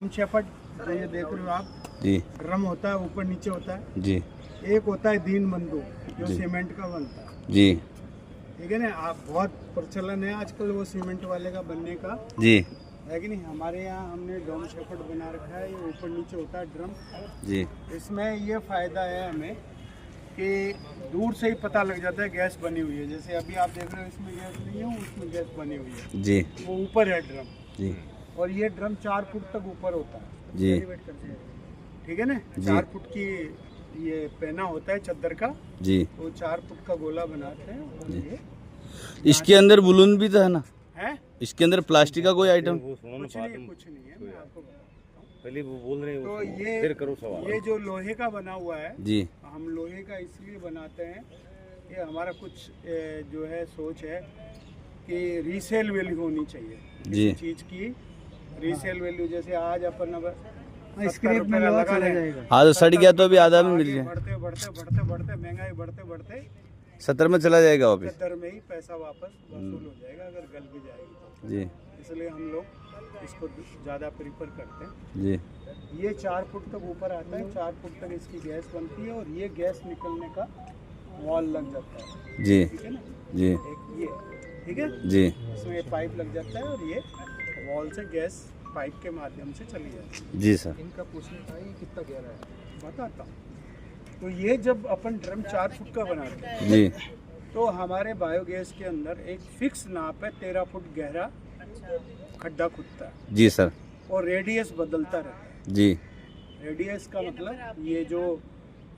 Shepherd तो ये देख रहे हो आप जी ड्रम होता है, ऊपर नीचे होता है। जी एक होता है दीन बंधु जो जी। सीमेंट का बनता है, जी ठीक है ना। आप बहुत प्रचलन है आजकल वो सीमेंट वाले का बनने का, जी है कि नहीं। हमारे यहाँ हमने डोम शेफर्ड बना रखा है, ये ऊपर नीचे होता है ड्रम। जी इसमें ये फायदा है हमें कि दूर से ही पता लग जाता है गैस बनी हुई है। जैसे अभी आप देख रहे हो इसमें गैस नहीं है, उसमें गैस बनी हुई है, जी वो ऊपर है ड्रम। जी और ये ड्रम 4 फुट तक ऊपर होता है, जी ठीक है ना। 4 फुट की ये पेना होता है चद्दर का, जी। वो 4 फुट का गोला बनाते हैं। और जी। ये इसके अंदर बलून भी तो है ना? है, इसके अंदर प्लास्टिक का कोई आइटम? कुछ नहीं है, मैं आपको बताता हूँ। पहले वो बोल रहे हैं तो फिर करो सवाल। ये जो लोहे का बना हुआ है, जी हम लोहे का इसलिए बनाते हैं, ये हमारा कुछ जो है सोच है कि रीसेल वैल्यू होनी चाहिए जी। किसी चीज की। रीसेल वैल्यू जैसे आज अपन स्क्रैप में लगा चला जाएगा। हाँ तो सड़ गया तो अभी आधा में मिल जाए। बढ़ते बढ़ते बढ़ते बढ़ते महंगाई बढ़ते बढ़ते 70 में चला जाएगा वापिस। दर में ही पैसा वापस वसूल हो जाएगा अगर गल भी जाएगी तो। जी इसलिए हम लोग इसको ज़्यादा प्रीफर करते हैं। जी ये 4 फुट तक ऊपर आता है, 4 फुट तक इसकी गैस बनती है और ये गैस निकलने का वॉल लग जाता है, जी ठीक है ना। जी एक ये, ठीक है, जी इसमें ये पाइप लग जाता है और ये वॉल से गैस पाइप के माध्यम से चली जाती है। जी सर। इनका पूछने का ये कितना गहरा है बताता हूँ। तो ये जब अपन ड्रम 4 फुट का बनाते हैं जी तो हमारे बायोगैस के अंदर एक फिक्स नाप है, 13 फुट गहरा खड्डा खुदता है जी सर। और रेडियस बदलता रहता है। जी रेडियस का मतलब ये जो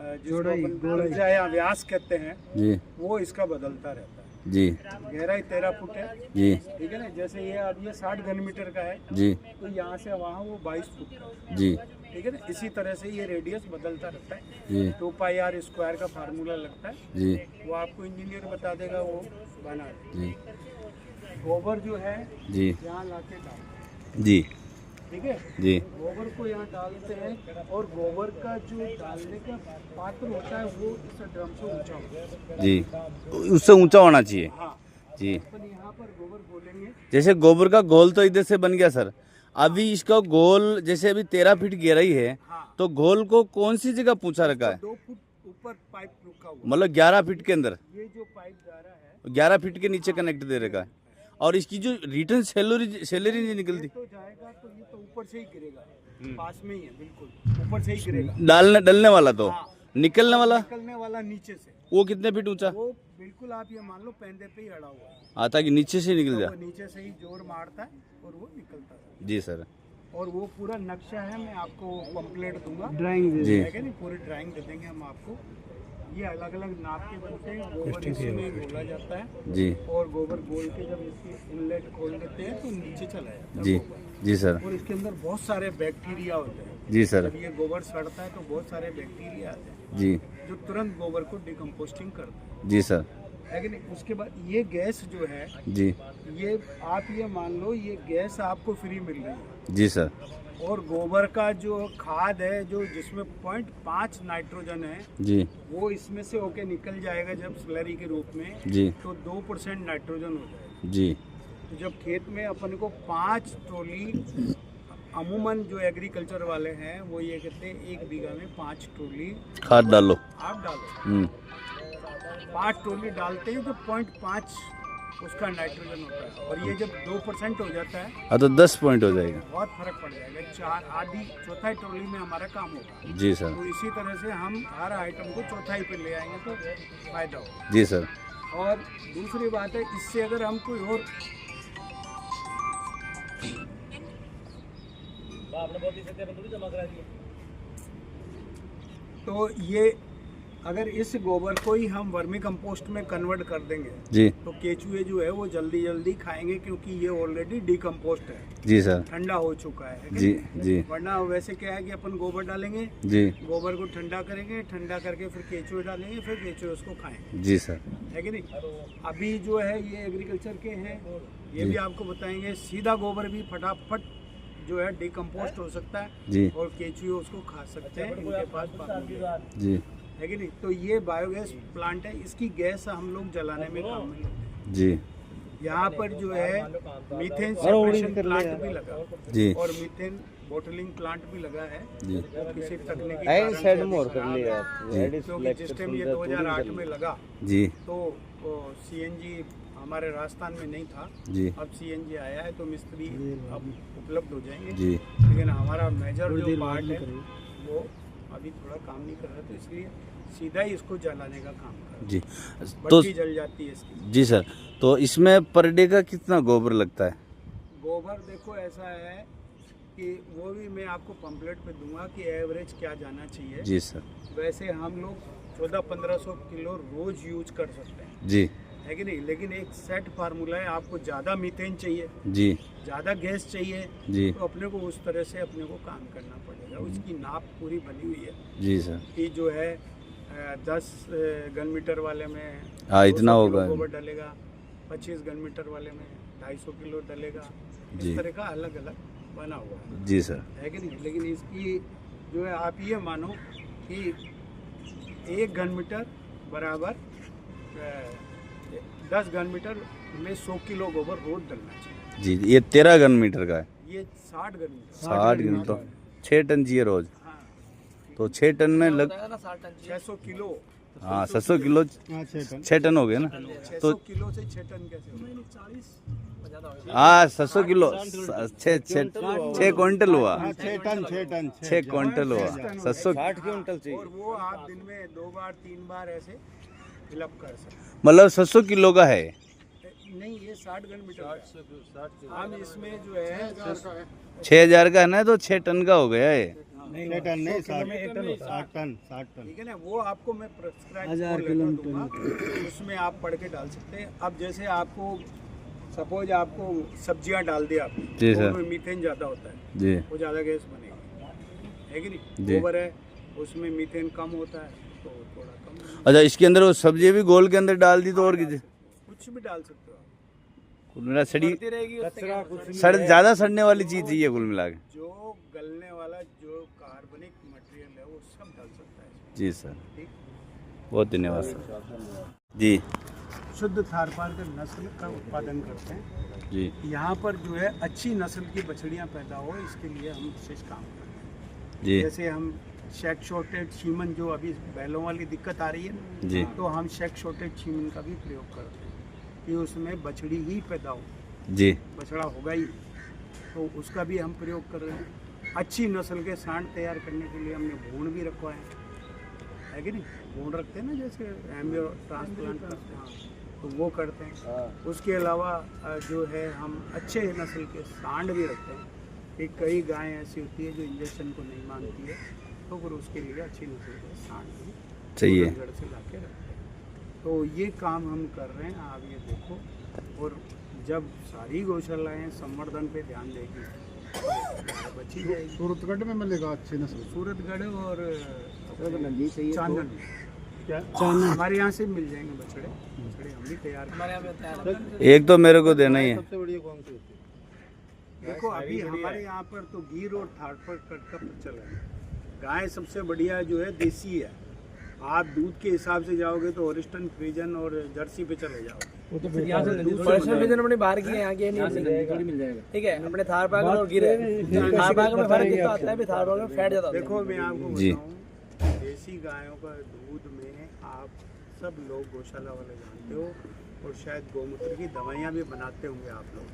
जिसको अपन त्रिज्या या व्यास कहते हैं, जी वो इसका बदलता रहता है। जी गहराई 13 फुट है, जी ठीक है ना। जैसे ये अब ये 60 घन मीटर का है, जी तो यहाँ से वहाँ वो 22 फुट का है, जी ठीक है ना। इसी तरह से ये रेडियस बदलता रहता है। जी 2πr स्क्वायर का फार्मूला लगता है, जी वो आपको इंजीनियर बता देगा, वो बना देगा। जी गोबर जो है जी यहाँ लाके डाल, जी ठीक है। जी गोबर को यहाँ डालते हैं और गोबर का जो डालने का पात्र होता है वो इस ड्रम से ऊंचा होता है। जी उससे ऊंचा होना चाहिए। हाँ, जी अपन यहाँ पर गोबर बोलेंगे। जैसे गोबर का गोल तो इधर से बन गया सर, अभी इसका गोल जैसे अभी 13 फीट गहराई है, हाँ, तो गोल को कौन सी जगह पूछा रखा है? 2 फुट ऊपर पाइप रुका हुआ मतलब 11 फीट के अंदर, है। ये जो पाइप जा रहा है 11 फीट के नीचे कनेक्ट दे रखा है। और इसकी जो रिटर्न सैलरी नहीं निकलती, तो जाएगा तो ये तो ऊपर से ही गिरेगा, पास में ही है, बिल्कुल ऊपर से ही गिरेगा। डलने वाला तो हाँ, निकलने वाला निकलने वाला नीचे से, वो कितने फीट ऊंचा? वो बिल्कुल आप ये मान लो पेंदे पे ही अड़ा हुआ है, आता कि नीचे से निकल तो जा। वो नीचे से ही जोर मारता है और वो निकलता है। जी सर। और वो पूरा नक्शा है, मैं आपको पम्पलेट दूंगा, ड्राइंग दे जी है कि नहीं, पूरी ड्राइंग दे देंगे हम आपको। ये अलग अलग नाप के बनते हैं, गोबर इसमें घोला जाता है जी और गोबर गोल के जब इसकी इनलेट खोल देते हैं तो नीचे चला जाता है जी गोबर। जी सर। और इसके अंदर बहुत सारे बैक्टीरिया होते हैं। जी सर। जब ये गोबर सड़ता है तो बहुत सारे बैक्टीरिया आते हैं जी जो तुरंत गोबर को डिकम्पोस्टिंग करते हैं, जी सर। है कि नहीं। उसके बाद ये गैस जो है, जी ये आप ये मान लो ये गैस आपको फ्री मिल रही है। जी सर। और गोबर का जो खाद है, जो जिसमें 0.5 नाइट्रोजन है, जी वो इसमें से होके निकल जाएगा जब स्लरी के रूप में, जी तो 2% नाइट्रोजन हो जाएगा। जी तो जब खेत में अपन को 5 ट्रॉली, अमूमन जो एग्रीकल्चर वाले हैं वो ये कहते हैं 1 बीघा में 5 ट्रॉली खाद डालो। आप डालो। 5 ट्रॉली डालते हैं तो 0.5 उसका नाइट्रोजन होता है। और ये जब 2% हो जाता है हाँ तो 10 पॉइंट हो जाएगा। बहुत फर्क पड़ जाएगा। 4 आधी चौथाई ट्रॉली में हमारा काम होगा। जी सर। तो इसी तरह से हम हर आइटम को चौथाई पे ले आएंगे तो फायदा होगा। जी सर। और दूसरी बात है, इससे अगर हम कोई और तो ये अगर इस गोबर को ही हम वर्मी कंपोस्ट में कन्वर्ट कर देंगे जी तो केचुए जो है वो जल्दी जल्दी खाएंगे, क्योंकि ये ऑलरेडी डिकम्पोस्ट है, जी सर। ठंडा हो चुका है कि जी नहीं? जी वरना वैसे क्या है कि अपन गोबर डालेंगे, जी गोबर को ठंडा करेंगे, ठंडा करके फिर केचुए डालेंगे, फिर केचुए उसको खाएंगे, जी सर। है कि नहीं। अभी जो है ये एग्रीकल्चर के हैं, ये भी आपको बताएंगे। सीधा गोबर भी फटाफट जो है डिकम्पोस्ट हो सकता है जी और केचुए उसको खा सकते हैं, इनके पास पानी है, जी है कि नहीं। तो ये बायोगैस प्लांट है, इसकी गैस हम लोग जलाने में काम में लेते हैं। जी यहाँ पर जो है मीथेन सेपरेशन प्लांट भी लगा जी और मीथेन बोटलिंग प्लांट भी लगा है जी और किसी तकनीकी है कारण से साइड अभी मोर कर खराब लिया है। क्योंकि जिस टाइम ये 2008 में लगा जी तो सीएनजी हमारे राजस्थान में नहीं था। जी अब सीएनजी आया है तो मिस्त्री अब उपलब्ध हो जाएंगे। जी लेकिन हमारा मेजर जो पार्ट है वो अभी थोड़ा काम नहीं कर रहा, तो इसलिए सीधा ही इसको जलाने का काम कर रहा जी है। तो भट्टी जल जाती है इसकी। जी सर, तो इसमें पर डे का कितना गोबर लगता है? गोबर देखो ऐसा है कि वो भी मैं आपको पंपलेट पे दूंगा कि एवरेज क्या जाना चाहिए। जी सर वैसे हम लोग 1400-1500 किलो रोज यूज कर सकते हैं, जी है कि नहीं। लेकिन एक सेट फार्मूला है, आपको ज़्यादा मीथेन चाहिए, जी ज़्यादा गैस चाहिए, जी तो अपने को उस तरह से अपने को काम करना पड़ेगा। उसकी नाप पूरी बनी हुई है जी सर। कि जो है 10 घन मीटर वाले में हाँ, 200 इतना किलो होगा। गोबर डलेगा, 25 घन मीटर वाले में 250 किलो डलेगा। जी। इस तरह का अलग अलग बना हुआ है, जी सर है कि नहीं। लेकिन इसकी जो है आप ये मानो कि 1 घन मीटर बराबर 10 घन मीटर में 100 किलो गोबर रोज डलना चाहिए। जी, ये 13 घन मीटर का है। ये 60 घन मीटर 60 घन तो 6 टन चाहिए रोज, हाँ, तो 6 टन में लग 600 किलो। हाँ 700 किलो, 6 टन हो गया ना। 600 किलो से 6 टन कैसे होगा? हाँ 700 किलो 6 क्विंटल हुआ, 6 क्विंटल हुआ 700। 60 क्विंटल चाहिए। और वो आप दिन में 2 बार 3 बार ऐसे फिलअप कर सकते मतलब 700 किलो का है। हैं। नहीं, ये 60 घन मीटर का है। हम इसमें जो है 6000 का है ना, तो 6 टन का हो गया है। 6 टन नहीं, 60 टन। ठीक है ना, वो आपको मैं प्रेस्क्राइब दूंगा, उसमें आप पढ़ के डाल सकते हैं। अब जैसे आपको सपोज आपको सब्जियां डाल दी आपने, जी सर। उसमें मीथेन ज़्यादा होता है, जी वो ज़्यादा गैस बनेगी, है कि नहीं। जी। गोबर है उसमें मीथेन कम होता है तो थोड़ा कम बनेगा। अच्छा, इसके अंदर वो सब्जी भी गोल के अंदर डाल दी तो और कुछ भी डाल सकते हो आप। कुल मिला सड़ी कचरा कुछ सड़ ज़्यादा सड़ने वाली चीज़ चाहिए कुल मिला के। जो गलने वाला जो कार्बनिक मटेरियल है वो सब डाल सकता है। जी सर, ठीक, बहुत धन्यवाद सर। जी शुद्ध थारपार के नस्ल का उत्पादन करते हैं। जी यहाँ पर जो है अच्छी नस्ल की बछड़ियाँ पैदा हो, इसके लिए हम विशेष काम करते हैं। जी जैसे हम शेक शॉर्टेड शीमन, जो अभी बैलों वाली दिक्कत आ रही है ना, जी तो हम शेक शॉर्टेड शीमन का भी प्रयोग करते हैं कि उसमें बछड़ी ही पैदा हो, जी बछड़ा होगा ही, तो उसका भी हम प्रयोग कर रहे हैं। अच्छी नस्ल के सांड तैयार करने के लिए हमने भूण भी रखवाए है कि नहीं। भूण रखते हैं ना, जैसे एम्ब्रियो ट्रांसप्लांट करते हैं, तो वो करते हैं। उसके अलावा जो है हम अच्छे नस्ल के सांड भी रखते हैं कि कई गायें ऐसी होती है जो इंजेक्शन को नहीं मानती है, तो फिर उसके लिए अच्छी नस्ल के सांड भी चाहिए। घर से ला के रखते हैं। तो ये काम हम कर रहे हैं, आप ये देखो। और जब सारी गौशालाएँ संवर्धन पे ध्यान देगी तो बची जाएगी। सूरतगढ़ में मिलेगा अच्छी नस्ल? सूरतगढ़ और चाहिए चांदन, क्या हमारे यहाँ से मिल जाएंगे बछड़े हम भी तैयार हैं। एक तो मेरे को देना ही है। सबसे बढ़िया कौन सी होती है? देखो अभी हमारे यहाँ पर तो गिर और थारपर कट का प्रचलन है। गाय सबसे बढ़िया जो है देसी है। आप दूध के हिसाब से जाओगे तो ओरिस्टन, फ्रीजन और जर्सी पे चले जाओगे। वो तो यहाँ से फ्रीजन अपनी बाहर की है, यहाँ की नहीं मिल जाएगा। ठीक है, अपने थारपाग और गिरे थारपाग में फर्क कितना आता है, भी थारपाग में फैट ज्यादा होता है। देखो मैं आपको जी। बताऊँ, देसी गायों का दूध में आप सब लोग गौशाला वाले जानते हो, और शायद गौमूत्र की दवाइयाँ भी बनाते होंगे आप लोग,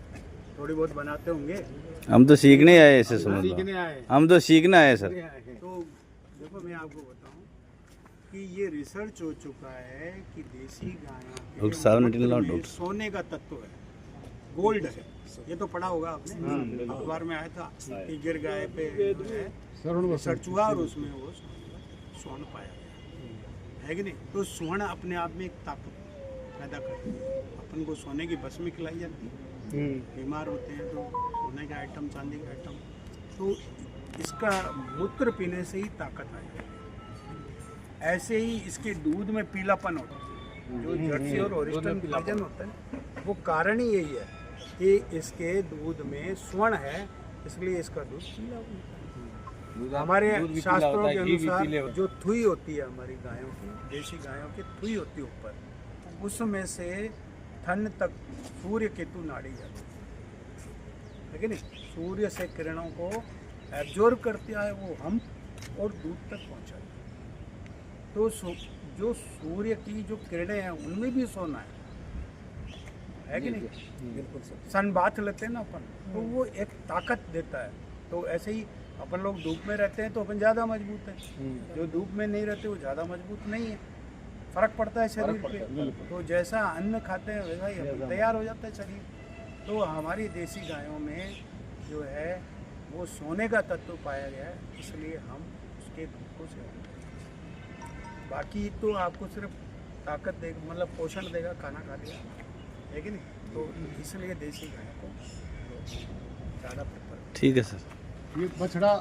थोड़ी बहुत बनाते होंगे। हम तो सीखने आए ऐसे समझ लो, सीखने आए हम तो सीखने आए सर। तो देखो मैं आपको बताऊं कि ये रिसर्च हो चुका है कि देसी गायों के डॉक्टर साहब ने मूत्र टिल्ला में डॉक्टर। सोने का तत्व है, गोल्ड है। ये तो पढ़ा होगा आपने, अखबार में आया था कि गिर गाय पे जो है रिसर्च हुआ और उसमें वो स्वर्ण पाया गया, है कि नहीं। तो स्वर्ण अपने आप में एक ताकत पैदा करती है। अपन को सोने की भस्म खिलाई जाती है, बीमार होते हैं तो सोने का आइटम, चांदी का आइटम, तो इसका मूत्र पीने से ही ताकत आ जाती है। ऐसे ही इसके दूध में पीलापन होता है, जो जर्सी और ओरिस्टन फ्रीजन होता है, वो कारण ही यही है कि इसके दूध में स्वर्ण है, इसलिए इसका दूध पीला होता है। हमारे शास्त्रों के अनुसार जो थुई होती है हमारी गायों की, देशी गायों की थुई होती है ऊपर, उसमें से थन तक सूर्य केतु नाड़ी जाती है कि नहीं। सूर्य से किरणों को एब्जॉर्ब करता है वो हम और दूध तक पहुंचाता है। तो जो सूर्य की जो किरणें हैं उनमें भी सोना है कि नहीं? बिल्कुल सर। सन बाथ लेते हैं ना अपन, तो वो एक ताकत देता है। तो ऐसे ही अपन लोग धूप में रहते हैं तो अपन ज़्यादा मजबूत है, जो धूप में नहीं रहते वो ज़्यादा मजबूत नहीं है। फर्क पड़ता है शरीर पे। तो जैसा अन्न खाते हैं वैसा ही अपन तैयार हो जाता है शरीर। तो हमारी देसी गायों में जो है वो सोने का तत्व पाया गया है, इसलिए हम उसके दूध को सेवन करते हैं। बाकी तो आपको सिर्फ ताकत देगा, मतलब पोषण देगा, खाना खा लिया है कि नहीं? तो इसलिए देसी गाय को ज़्यादा प्रेफर। ठीक है सर। ये बछड़ा